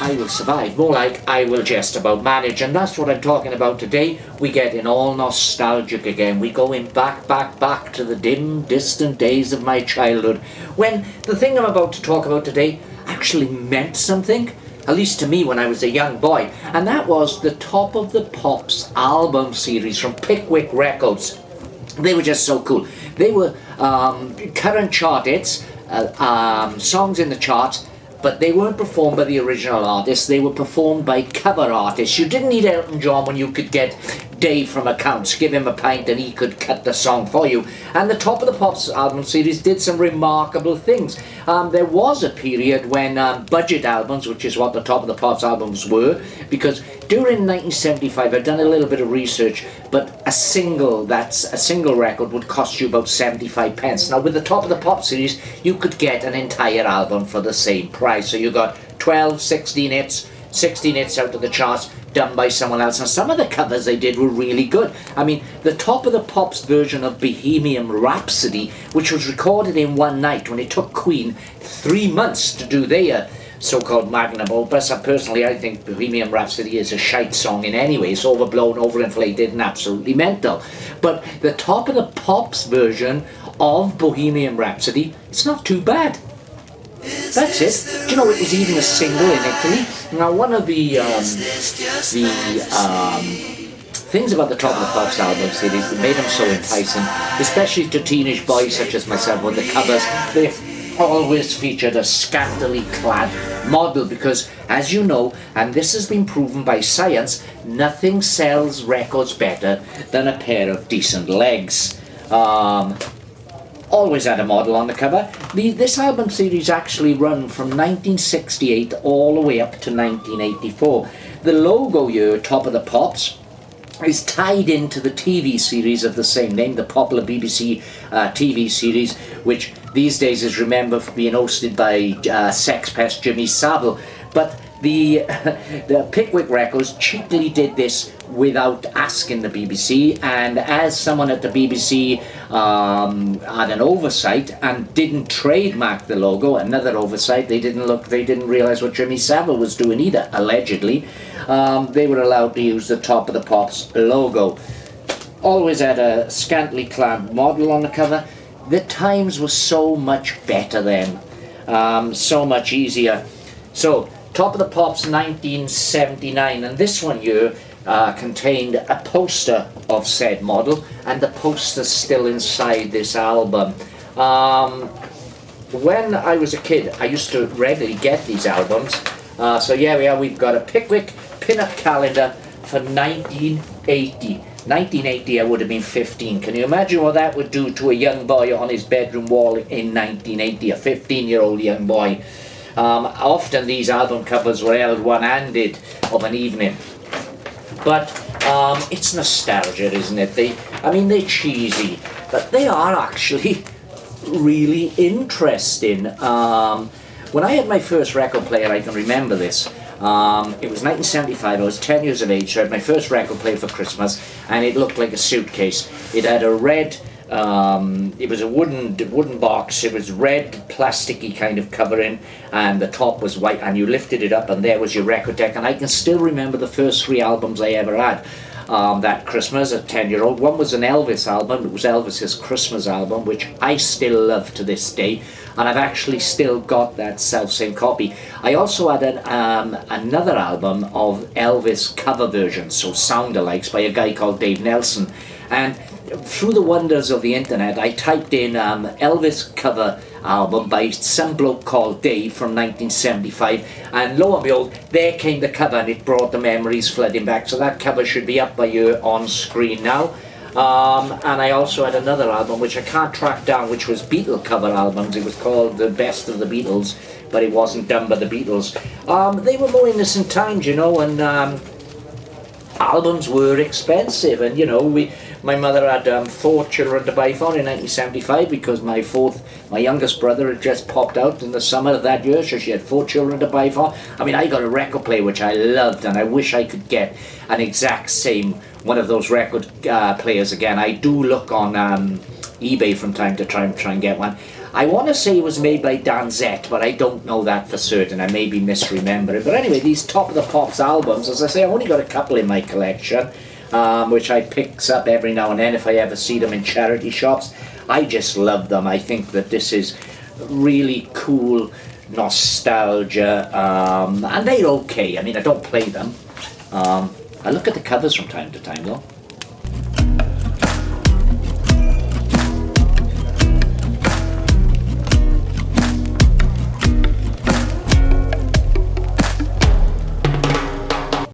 I will survive. More like, I will just about manage. And that's what I'm talking about today. We get in all nostalgic again. We go in back to the dim, distant days of my childhood, when the thing I'm about to talk about today actually meant something. At least to me when I was a young boy. And that was the Top of the Pops album series from Pickwick Records. They were just so cool. They were current chart hits, songs in the charts, but they weren't performed by the original artists. They were performed by cover artists. You didn't need Elton John when you could get Dave from Accounts. Give him a pint and he could cut the song for you. And the Top of the Pops album series did some remarkable things. There was a period when budget albums, which is what the Top of the Pops albums were, because during 1975, I've done a little bit of research, but a single record would cost you about 75 pence. Now with the Top of the Pops series, you could get an entire album for the same price. So you got 12, 16 hits out of the charts, done by someone else, and some of the covers they did were really good. I mean, the Top of the Pops version of Bohemian Rhapsody, which was recorded in one night when it took Queen 3 months to do their so-called magnum opus. Personally, I think Bohemian Rhapsody is a shite song in any way. It's overblown, overinflated, and absolutely mental. But the Top of the Pops version of Bohemian Rhapsody, it's not too bad. That's it. Do you know it was even a single in Italy? Now, one of the things about the Top of the Pops album series that made them so enticing, especially to teenage boys such as myself, with the covers, they always featured a scantily clad model, because, as you know, and this has been proven by science, nothing sells records better than a pair of decent legs. Always had a model on the cover. This album series actually run from 1968 all the way up to 1984. The logo here, Top of the Pops, is tied into the TV series of the same name, the popular BBC TV series, which these days is remembered for being hosted by sex pest Jimmy Savile. But the Pickwick Records cheaply did this without asking the BBC, and as someone at the BBC had an oversight and didn't trademark the logo, another oversight, they didn't realize what Jimmy Savile was doing either, allegedly. They were allowed to use the Top of the Pops logo. Always had a scantily clad model on the cover. The times were so much better then, so much easier. So Top of the Pops 1979, and this one here contained a poster of said model, and the poster's still inside this album. When I was a kid, I used to regularly get these albums. So yeah, we've got a Pickwick pin-up calendar for 1980. 1980, I would have been 15. Can you imagine what that would do to a young boy on his bedroom wall in 1980, a 15-year-old young boy? Often these album covers were held one-handed of an evening. But it's nostalgia, isn't it? They're cheesy, but they are actually really interesting. When I had my first record player, I can remember this. It was 1975, I was 10 years of age, so I had my first record player for Christmas, and it looked like a suitcase. It had a red, it was a wooden box, it was red, plasticky kind of covering, and the top was white, and you lifted it up, and there was your record deck, and I can still remember the first 3 albums I ever had. That Christmas, a 10-year-old. One was an Elvis album. It was Elvis's Christmas album, which I still love to this day, and I've actually still got that self-same copy. I also had another album of Elvis cover versions, so sound-alikes, by a guy called Dave Nelson. And through the wonders of the internet, I typed in Elvis cover album by some bloke called Dave from 1975, and lo and behold, there came the cover, and it brought the memories flooding back. So that cover should be up by you on screen now. And I also had another album which I can't track down, which was Beatle cover albums. It was called The Best of the Beatles, but it wasn't done by the Beatles. They were more innocent times, you know, and albums were expensive, and you know, my mother had 4 children to buy for in 1975, because my youngest brother had just popped out in the summer of that year, so she had 4 children to buy for. I mean, I got a record player which I loved, and I wish I could get an exact same one of those record players again. I do look on eBay from time to time, try and get one. I want to say it was made by Dan Zett, but I don't know that for certain. I may be misremembering. But anyway, these Top of the Pops albums, as I say, I've only got a couple in my collection, which I picks up every now and then if I ever see them in charity shops. I just love them. I think that this is really cool nostalgia, and they're okay. I mean, I don't play them. I look at the covers from time to time, though.